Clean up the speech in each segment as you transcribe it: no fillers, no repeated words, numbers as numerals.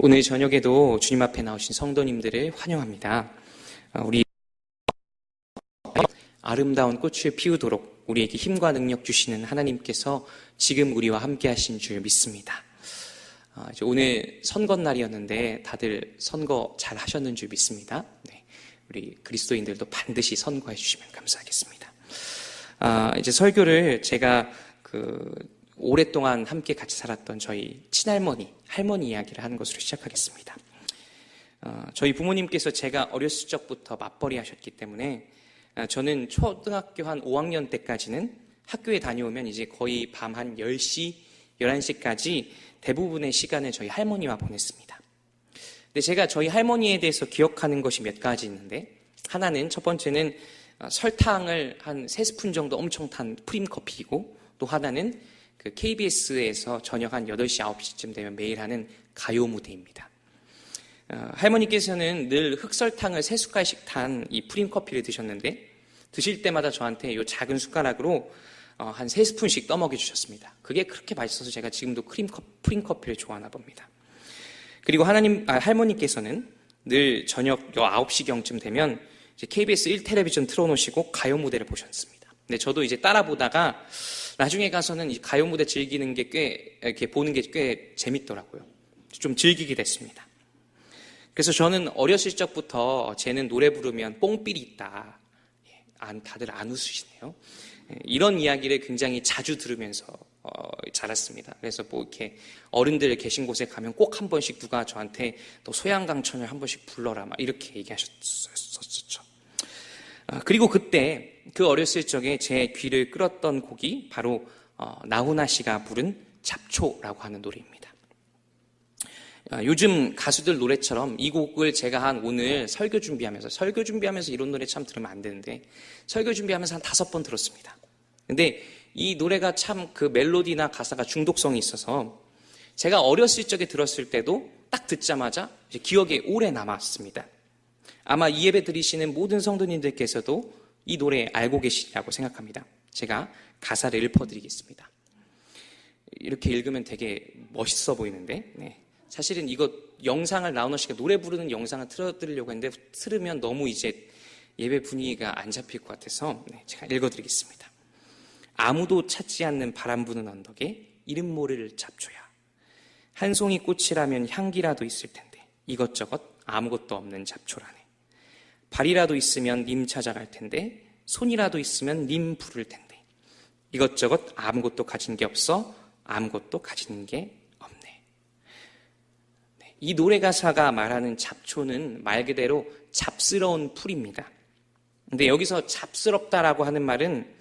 오늘 저녁에도 주님 앞에 나오신 성도님들을 환영합니다. 우리 아름다운 꽃을 피우도록 우리에게 힘과 능력 주시는 하나님께서 지금 우리와 함께 하신 줄 믿습니다. 오늘 선거날이었는데 다들 선거 잘 하셨는 줄 믿습니다. 네, 우리 그리스도인들도 반드시 선거해 주시면 감사하겠습니다. 이제 설교를 제가 오랫동안 함께 같이 살았던 저희 친할머니, 할머니 이야기를 하는 것으로 시작하겠습니다. 저희 부모님께서 제가 어렸을 적부터 맞벌이 하셨기 때문에 저는 초등학교 한 5학년 때까지는 학교에 다녀오면 이제 거의 밤 한 10시, 11시까지 대부분의 시간을 저희 할머니와 보냈습니다. 근데 제가 저희 할머니에 대해서 기억하는 것이 몇 가지 있는데, 하나는 첫 번째는 설탕을 한 3스푼 정도 엄청 탄 프림 커피이고, 또 하나는 KBS에서 저녁 한 8시, 9시쯤 되면 매일 하는 가요 무대입니다. 할머니께서는 늘 흑설탕을 3숟갈씩 탄 이 프림 커피를 드셨는데, 드실 때마다 저한테 이 작은 숟가락으로 한 3스푼씩 떠먹여 주셨습니다. 그게 그렇게 맛있어서 제가 지금도 프림 커피를 좋아하나 봅니다. 그리고 할머니께서는 늘 저녁 9시경쯤 되면 이제 KBS 1텔레비전 틀어놓으시고 가요 무대를 보셨습니다. 근데 저도 이제 따라 보다가 나중에 가서는 이 가요 무대 즐기는 게 이렇게 보는 게 꽤 재밌더라고요. 좀 즐기게 됐습니다. 그래서 저는 어렸을 적부터 쟤는 노래 부르면 뽕삘이 있다. 다들 안 웃으시네요. 이런 이야기를 굉장히 자주 들으면서 자랐습니다. 그래서 뭐 이렇게 어른들 계신 곳에 가면 꼭 한 번씩 누가 저한테 또 소양강천을 한 번씩 불러라 막 이렇게 얘기하셨었죠. 그리고 그때 그 어렸을 적에 제 귀를 끌었던 곡이 바로 나훈아 씨가 부른 잡초라고 하는 노래입니다. 요즘 가수들 노래처럼 이 곡을 제가 오늘 설교 준비하면서 이런 노래 참 들으면 안 되는데 설교 준비하면서 한 5번 들었습니다. 근데 이 노래가 참 그 멜로디나 가사가 중독성이 있어서 제가 어렸을 적에 들었을 때도 딱 듣자마자 이제 기억에 오래 남았습니다. 아마 이 예배 드리시는 모든 성도님들께서도 이 노래 알고 계시리라고 생각합니다. 제가 가사를 읊어드리겠습니다. 이렇게 읽으면 되게 멋있어 보이는데, 네. 사실은 이거 영상을 나훈아 씨가 노래 부르는 영상을 틀어드리려고 했는데 틀으면 너무 이제 예배 분위기가 안 잡힐 것 같아서 제가 읽어드리겠습니다. 아무도 찾지 않는 바람 부는 언덕에 이름 모를 잡초야. 한 송이 꽃이라면 향기라도 있을 텐데 이것저것 아무것도 없는 잡초라네. 발이라도 있으면 님 찾아갈 텐데 손이라도 있으면 님 부를 텐데 이것저것 아무것도 가진 게 없어 아무것도 가진 게 없네. 이 노래 가사가 말하는 잡초는 말 그대로 잡스러운 풀입니다. 근데 여기서 잡스럽다라고 하는 말은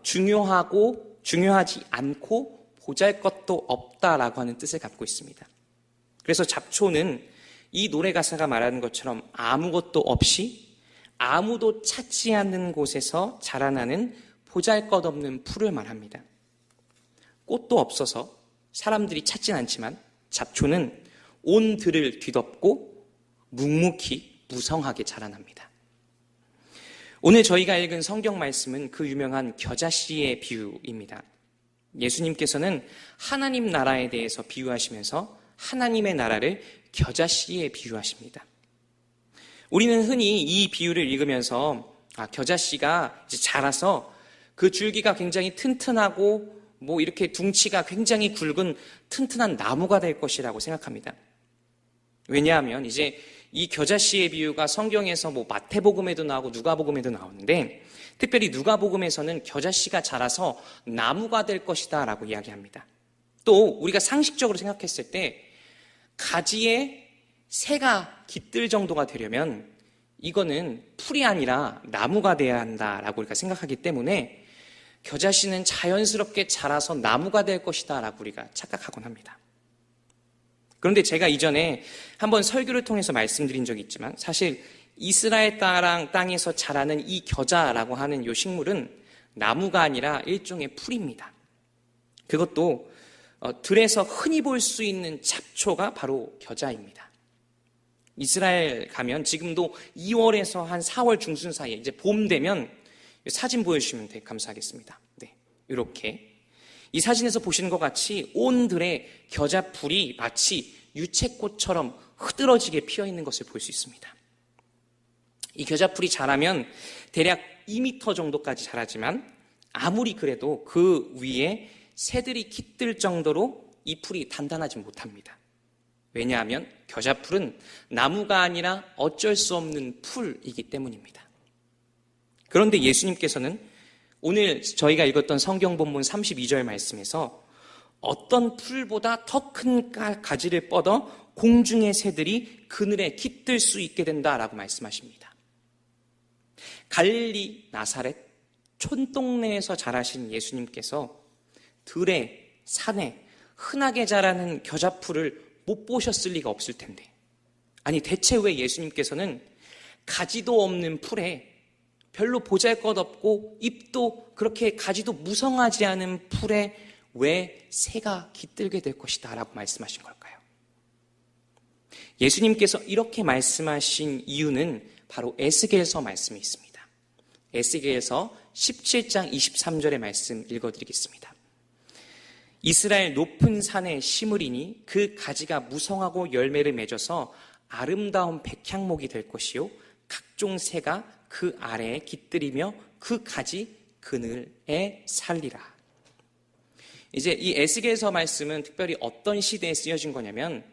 중요하지 않고 보잘것도 없다라고 하는 뜻을 갖고 있습니다. 그래서 잡초는 이 노래 가사가 말하는 것처럼 아무것도 없이 아무도 찾지 않는 곳에서 자라나는 보잘것없는 풀을 말합니다. 꽃도 없어서 사람들이 찾진 않지만 잡초는 온 들을 뒤덮고 묵묵히 무성하게 자라납니다. 오늘 저희가 읽은 성경 말씀은 그 유명한 겨자씨의 비유입니다. 예수님께서는 하나님 나라에 대해서 비유하시면서 하나님의 나라를 겨자씨에 비유하십니다. 우리는 흔히 이 비유를 읽으면서 겨자씨가 이제 자라서 그 줄기가 굉장히 튼튼하고 뭐 이렇게 둥치가 굉장히 굵은 튼튼한 나무가 될 것이라고 생각합니다. 왜냐하면 이제 이 겨자씨의 비유가 성경에서 뭐 마태복음에도 나오고 누가복음에도 나오는데 특별히 누가복음에서는 겨자씨가 자라서 나무가 될 것이다 라고 이야기합니다. 또 우리가 상식적으로 생각했을 때 가지에 새가 깃들 정도가 되려면 이거는 풀이 아니라 나무가 돼야 한다라고 우리가 생각하기 때문에 겨자씨는 자연스럽게 자라서 나무가 될 것이다 라고 우리가 착각하곤 합니다. 그런데 제가 이전에 한번 설교를 통해서 말씀드린 적이 있지만 사실 이스라엘 땅에서 자라는 이 겨자라고 하는 이 식물은 나무가 아니라 일종의 풀입니다. 그것도 들에서 흔히 볼 수 있는 잡초가 바로 겨자입니다. 이스라엘 가면 지금도 2월에서 한 4월 중순 사이에 이제 봄 되면 사진 보여주시면 감사하겠습니다. 네, 이렇게 이 사진에서 보시는 것 같이 온 들의 겨자풀이 마치 유채꽃처럼 흐드러지게 피어있는 것을 볼 수 있습니다. 이 겨자풀이 자라면 대략 2m 정도까지 자라지만 아무리 그래도 그 위에 새들이 깃들 정도로 이 풀이 단단하지 못합니다. 왜냐하면 겨자풀은 나무가 아니라 어쩔 수 없는 풀이기 때문입니다. 그런데 예수님께서는 오늘 저희가 읽었던 성경 본문 32절 말씀에서 어떤 풀보다 더 큰 가지를 뻗어 공중의 새들이 그늘에 깃들 수 있게 된다라고 말씀하십니다. 갈릴리 나사렛 촌동네에서 자라신 예수님께서 들에 산에 흔하게 자라는 겨자풀을 못 보셨을 리가 없을 텐데, 아니 대체 왜 예수님께서는 가지도 없는 풀에, 별로 보잘것없고 잎도 그렇게 가지도 무성하지 않은 풀에 왜 새가 깃들게 될 것이다 라고 말씀하신 걸까요? 예수님께서 이렇게 말씀하신 이유는 바로 에스겔서 말씀이 있습니다. 에스겔서 17장 23절의 말씀 읽어드리겠습니다. 이스라엘 높은 산에 심으리니 그 가지가 무성하고 열매를 맺어서 아름다운 백향목이 될 것이요 각종 새가 그 아래에 깃들이며 그 가지 그늘에 살리라. 이제 이 에스겔서 말씀은 특별히 어떤 시대에 쓰여진 거냐면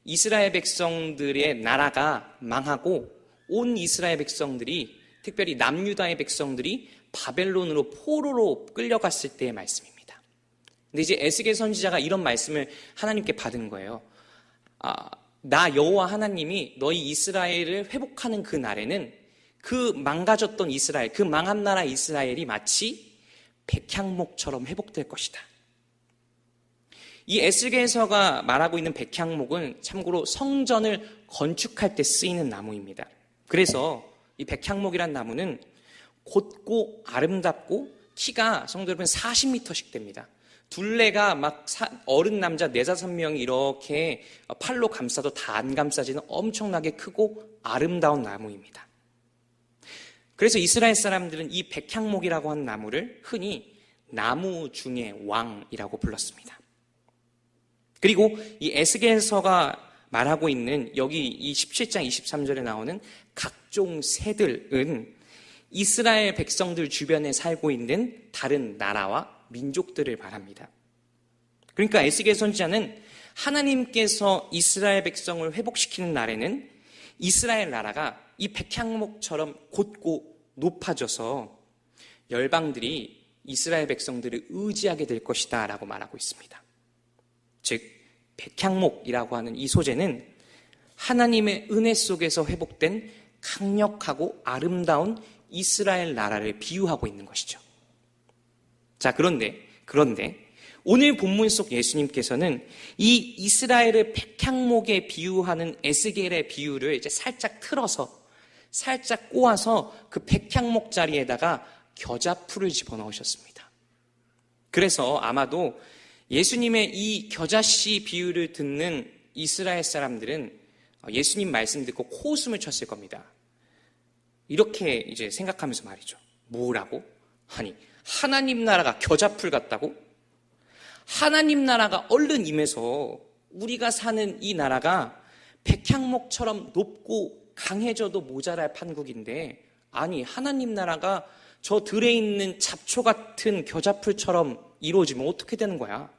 이스라엘 백성들의 나라가 망하고 온 이스라엘 백성들이, 특별히 남유다의 백성들이 바벨론으로 포로로 끌려갔을 때의 말씀입니다. 근데 이제 에스겔 선지자가 이런 말씀을 하나님께 받은 거예요. 나 여호와 하나님이 너희 이스라엘을 회복하는 그 날에는 그 망가졌던 이스라엘, 그 망한 나라 이스라엘이 마치 백향목처럼 회복될 것이다. 이 에스겔서가 말하고 있는 백향목은 참고로 성전을 건축할 때 쓰이는 나무입니다. 그래서 이 백향목이란 나무는 곧고 아름답고 키가 성도 여러분 40m씩 됩니다. 둘레가 막 어른 남자 4-5명이 이렇게 팔로 감싸도 다 안 감싸지는 엄청나게 크고 아름다운 나무입니다. 그래서 이스라엘 사람들은 이 백향목이라고 한 나무를 흔히 나무 중의 왕이라고 불렀습니다. 그리고 이 에스겔서가 말하고 있는 여기 이 17장 23절에 나오는 각종 새들은 이스라엘 백성들 주변에 살고 있는 다른 나라와 민족들을 말합니다. 그러니까 에스겔 선지자는 하나님께서 이스라엘 백성을 회복시키는 날에는 이스라엘 나라가 이 백향목처럼 곧고 높아져서 열방들이 이스라엘 백성들을 의지하게 될 것이다 라고 말하고 있습니다. 즉 백향목이라고 하는 이 소재는 하나님의 은혜 속에서 회복된 강력하고 아름다운 이스라엘 나라를 비유하고 있는 것이죠. 자, 그런데 오늘 본문 속 예수님께서는 이 이스라엘을 백향목에 비유하는 에스겔의 비유를 이제 살짝 틀어서, 살짝 꼬아서 그 백향목 자리에다가 겨자풀을 집어넣으셨습니다. 그래서 아마도 예수님의 이 겨자씨 비유를 듣는 이스라엘 사람들은 예수님 말씀 듣고 코웃음을 쳤을 겁니다. 이렇게 이제 생각하면서 말이죠. 뭐라고? 아니, 하나님 나라가 겨자풀 같다고? 하나님 나라가 얼른 임해서 우리가 사는 이 나라가 백향목처럼 높고 강해져도 모자랄 판국인데, 아니 하나님 나라가 저 들에 있는 잡초 같은 겨자풀처럼 이루어지면 어떻게 되는 거야?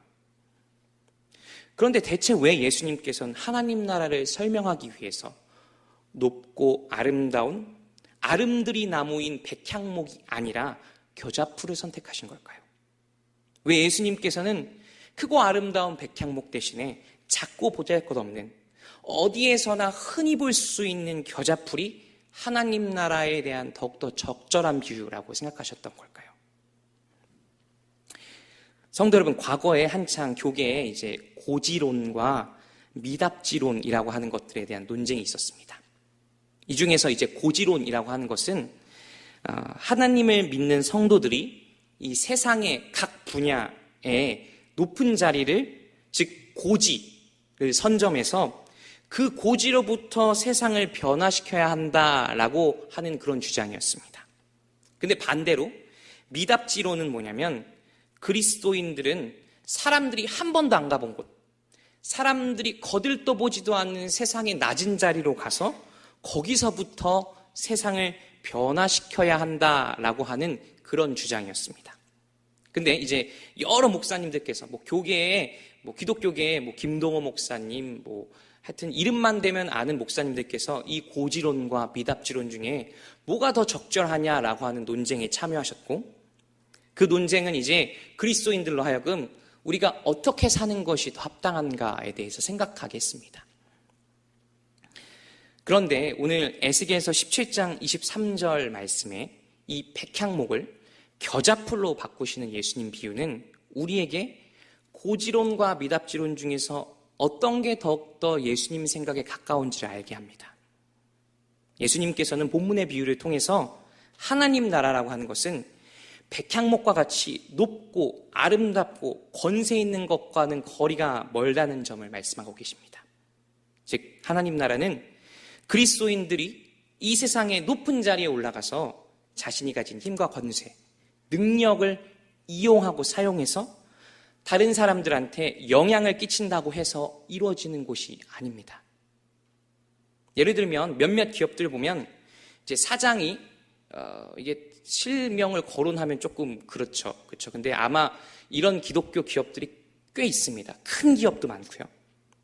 그런데 대체 왜 예수님께서는 하나님 나라를 설명하기 위해서 높고 아름다운 아름드리 나무인 백향목이 아니라 겨자풀을 선택하신 걸까요? 왜 예수님께서는 크고 아름다운 백향목 대신에 작고 보잘것없는 어디에서나 흔히 볼 수 있는 겨자풀이 하나님 나라에 대한 더욱더 적절한 비유라고 생각하셨던 걸까요? 성도 여러분, 과거에 한창 교계에 이제 고지론과 미답지론이라고 하는 것들에 대한 논쟁이 있었습니다. 이 중에서 이제 고지론이라고 하는 것은 하나님을 믿는 성도들이 이 세상의 각 분야에 높은 자리를, 즉 고지를 선점해서 그 고지로부터 세상을 변화시켜야 한다라고 하는 그런 주장이었습니다. 근데 반대로 미답지론은 뭐냐면 그리스도인들은 사람들이 한 번도 안 가본 곳, 사람들이 거들떠보지도 않는 세상의 낮은 자리로 가서 거기서부터 세상을 변화시켜야 한다라고 하는 그런 주장이었습니다. 근데 이제 여러 목사님들께서 교계에 기독교계에 김동호 목사님 하여튼 이름만 대면 아는 목사님들께서 이 고지론과 미답지론 중에 뭐가 더 적절하냐라고 하는 논쟁에 참여하셨고, 그 논쟁은 이제 그리스도인들로 하여금 우리가 어떻게 사는 것이 더 합당한가에 대해서 생각하게 했습니다. 그런데 오늘 에스겔서 17장 23절 말씀에 이 백향목을 겨자풀로 바꾸시는 예수님 비유는 우리에게 고지론과 미답지론 중에서 어떤 게 더욱더 예수님 생각에 가까운지를 알게 합니다. 예수님께서는 본문의 비유를 통해서 하나님 나라라고 하는 것은 백향목과 같이 높고 아름답고 권세 있는 것과는 거리가 멀다는 점을 말씀하고 계십니다. 즉 하나님 나라는 그리스도인들이 이 세상의 높은 자리에 올라가서 자신이 가진 힘과 권세, 능력을 이용하고 사용해서 다른 사람들한테 영향을 끼친다고 해서 이루어지는 곳이 아닙니다. 예를 들면 몇몇 기업들 보면 이제 사장이 이게 실명을 거론하면 조금 그렇죠. 근데 아마 이런 기독교 기업들이 꽤 있습니다. 큰 기업도 많고요.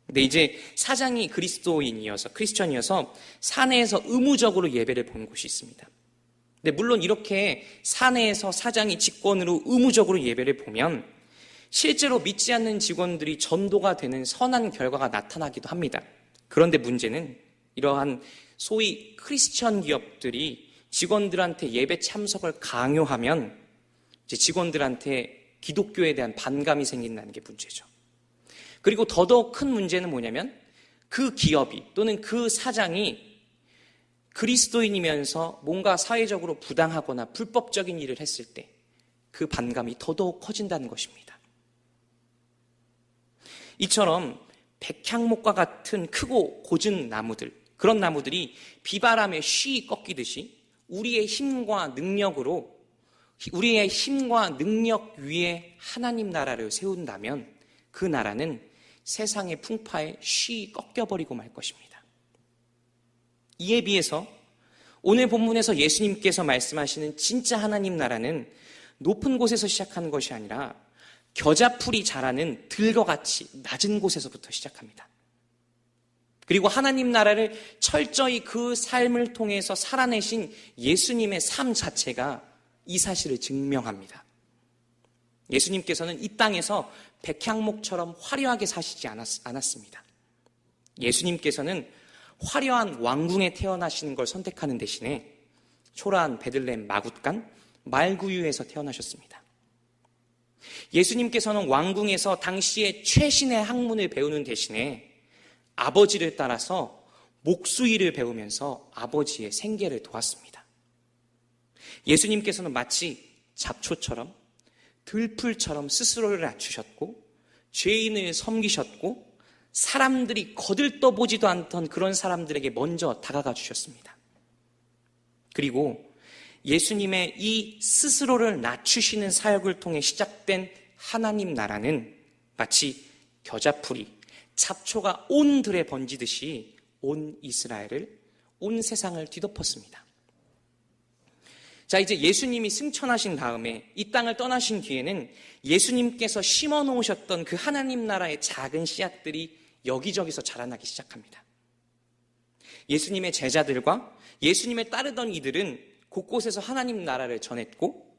근데 이제 사장이 크리스천이어서 사내에서 의무적으로 예배를 보는 곳이 있습니다. 근데 물론 이렇게 사내에서 사장이 직권으로 의무적으로 예배를 보면 실제로 믿지 않는 직원들이 전도가 되는 선한 결과가 나타나기도 합니다. 그런데 문제는 이러한 소위 크리스천 기업들이 직원들한테 예배 참석을 강요하면 이제 직원들한테 기독교에 대한 반감이 생긴다는 게 문제죠. 그리고 더더욱 큰 문제는 뭐냐면 그 기업이 또는 그 사장이 그리스도인이면서 뭔가 사회적으로 부당하거나 불법적인 일을 했을 때 그 반감이 더더욱 커진다는 것입니다. 이처럼 백향목과 같은 크고 고진 나무들, 그런 나무들이 비바람에 쉬이 꺾이듯이 우리의 힘과 능력 위에 하나님 나라를 세운다면 그 나라는 세상의 풍파에 쉬이 꺾여버리고 말 것입니다. 이에 비해서 오늘 본문에서 예수님께서 말씀하시는 진짜 하나님 나라는 높은 곳에서 시작하는 것이 아니라 겨자풀이 자라는 들과 같이 낮은 곳에서부터 시작합니다. 그리고 하나님 나라를 철저히 그 삶을 통해서 살아내신 예수님의 삶 자체가 이 사실을 증명합니다. 예수님께서는 이 땅에서 백향목처럼 화려하게 사시지 않았습니다. 예수님께서는 화려한 왕궁에 태어나시는 걸 선택하는 대신에 초라한 베들레헴 마굿간 말구유에서 태어나셨습니다. 예수님께서는 왕궁에서 당시의 최신의 학문을 배우는 대신에 아버지를 따라서 목수일을 배우면서 아버지의 생계를 도왔습니다. 예수님께서는 마치 잡초처럼 들풀처럼 스스로를 낮추셨고 죄인을 섬기셨고 사람들이 거들떠보지도 않던 그런 사람들에게 먼저 다가가 주셨습니다. 그리고 예수님의 이 스스로를 낮추시는 사역을 통해 시작된 하나님 나라는 마치 겨자풀이 잡초가 온 들에 번지듯이 온 이스라엘을, 온 세상을 뒤덮었습니다. 자, 이제 예수님이 승천하신 다음에 이 땅을 떠나신 뒤에는 예수님께서 심어 놓으셨던 그 하나님 나라의 작은 씨앗들이 여기저기서 자라나기 시작합니다. 예수님의 제자들과 예수님을 따르던 이들은 곳곳에서 하나님 나라를 전했고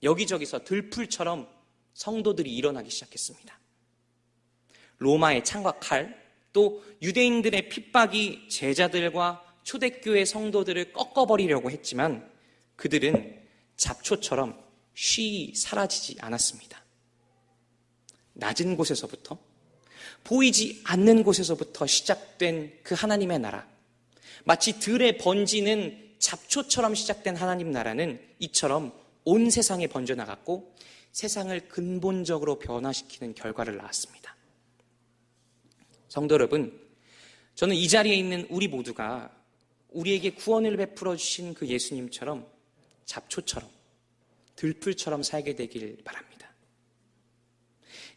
여기저기서 들풀처럼 성도들이 일어나기 시작했습니다. 로마의 창과 칼, 또 유대인들의 핍박이 제자들과 초대교회 성도들을 꺾어버리려고 했지만 그들은 잡초처럼 쉬이 사라지지 않았습니다. 낮은 곳에서부터, 보이지 않는 곳에서부터 시작된 그 하나님의 나라, 마치 들에 번지는 잡초처럼 시작된 하나님 나라는 이처럼 온 세상에 번져나갔고 세상을 근본적으로 변화시키는 결과를 낳았습니다. 성도 여러분, 저는 이 자리에 있는 우리 모두가 우리에게 구원을 베풀어 주신 그 예수님처럼 잡초처럼 들풀처럼 살게 되길 바랍니다.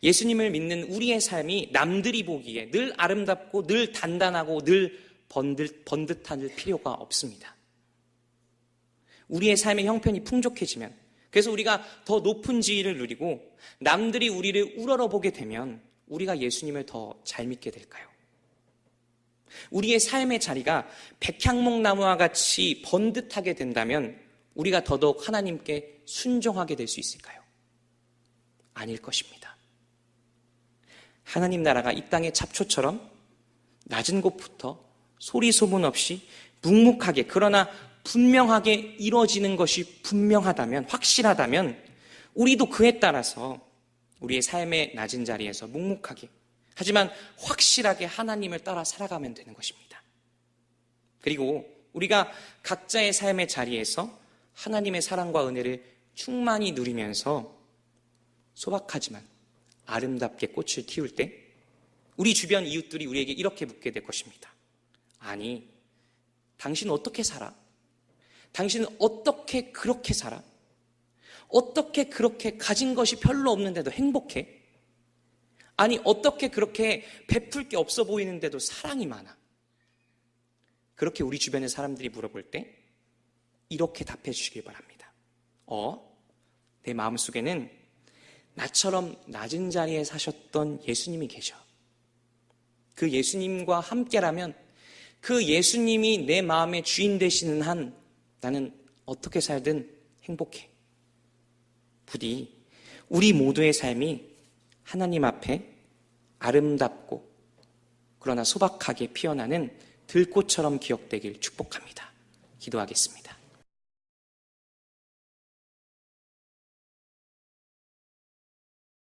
예수님을 믿는 우리의 삶이 남들이 보기에 늘 아름답고 늘 단단하고 늘 번듯할 필요가 없습니다. 우리의 삶의 형편이 풍족해지면, 그래서 우리가 더 높은 지위를 누리고 남들이 우리를 우러러보게 되면 우리가 예수님을 더 잘 믿게 될까요? 우리의 삶의 자리가 백향목나무와 같이 번듯하게 된다면 우리가 더더욱 하나님께 순종하게 될 수 있을까요? 아닐 것입니다. 하나님 나라가 이 땅의 잡초처럼 낮은 곳부터 소리 소문 없이 묵묵하게, 그러나 분명하게 이루어지는 것이 분명하다면, 확실하다면 우리도 그에 따라서 우리의 삶의 낮은 자리에서 묵묵하게, 하지만 확실하게 하나님을 따라 살아가면 되는 것입니다. 그리고 우리가 각자의 삶의 자리에서 하나님의 사랑과 은혜를 충만히 누리면서 소박하지만 아름답게 꽃을 틔울 때 우리 주변 이웃들이 우리에게 이렇게 묻게 될 것입니다. 아니, 당신은 어떻게 살아? 당신은 어떻게 그렇게 살아? 어떻게 그렇게 가진 것이 별로 없는데도 행복해? 아니, 어떻게 그렇게 베풀 게 없어 보이는데도 사랑이 많아? 그렇게 우리 주변의 사람들이 물어볼 때 이렇게 답해 주시길 바랍니다. 내 마음속에는 나처럼 낮은 자리에 사셨던 예수님이 계셔. 그 예수님과 함께라면, 그 예수님이 내 마음의 주인 되시는 한 나는 어떻게 살든 행복해. 부디 우리 모두의 삶이 하나님 앞에 아름답고 그러나 소박하게 피어나는 들꽃처럼 기억되길 축복합니다. 기도하겠습니다.